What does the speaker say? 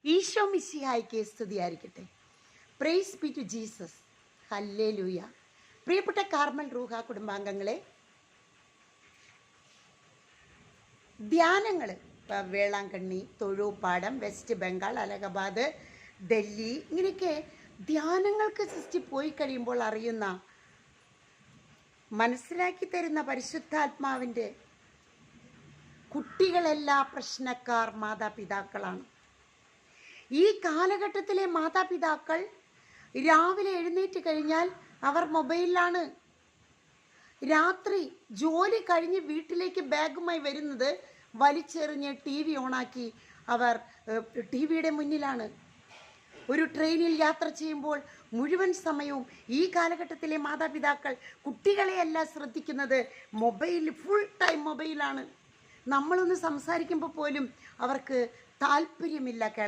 ഈശോ മിശിഹായ്ക്ക് സ്തുതിയായിരിക്കട്ടെ. Praise be to Jesus. Hallelujah. പ്രിയപ്പെട്ട കാർമൽ റൂഹ കുടുംബാംഗങ്ങളെ, ധ്യാനങ്ങൾ വേളാങ്കണ്ണി, തൊഴൂപ്പാടം, വെസ്റ്റ് ബംഗാൾ, അലഹബാദ്, ഡൽഹി, ഇങ്ങനെയൊക്കെ ധ്യാനങ്ങൾക്ക് സൃഷ്ടി പോയി കഴിയുമ്പോൾ അറിയുന്ന, മനസ്സിലാക്കി തരുന്ന പരിശുദ്ധാത്മാവിൻ്റെ കുട്ടികളെല്ലാ പ്രശ്നക്കാർ മാതാപിതാക്കളാണ്. ഈ കാലഘട്ടത്തിലെ മാതാപിതാക്കൾ രാവിലെ എഴുന്നേറ്റ് കഴിഞ്ഞാൽ അവർ മൊബൈലിലാണ്. രാത്രി ജോലി കഴിഞ്ഞ് വീട്ടിലേക്ക് ബാഗുമായി വരുന്നത് വലിച്ചെറിഞ്ഞ് ടി വി ഓണാക്കി അവർ ടി വിയുടെ മുന്നിലാണ്. ഒരു ട്രെയിനിൽ യാത്ര ചെയ്യുമ്പോൾ മുഴുവൻ സമയവും ഈ കാലഘട്ടത്തിലെ മാതാപിതാക്കൾ കുട്ടികളെയല്ല ശ്രദ്ധിക്കുന്നത്, ഫുൾ ടൈം മൊബൈലാണ്. നമ്മളൊന്ന് സംസാരിക്കുമ്പോൾ പോലും അവർക്ക് താല്പര്യമില്ല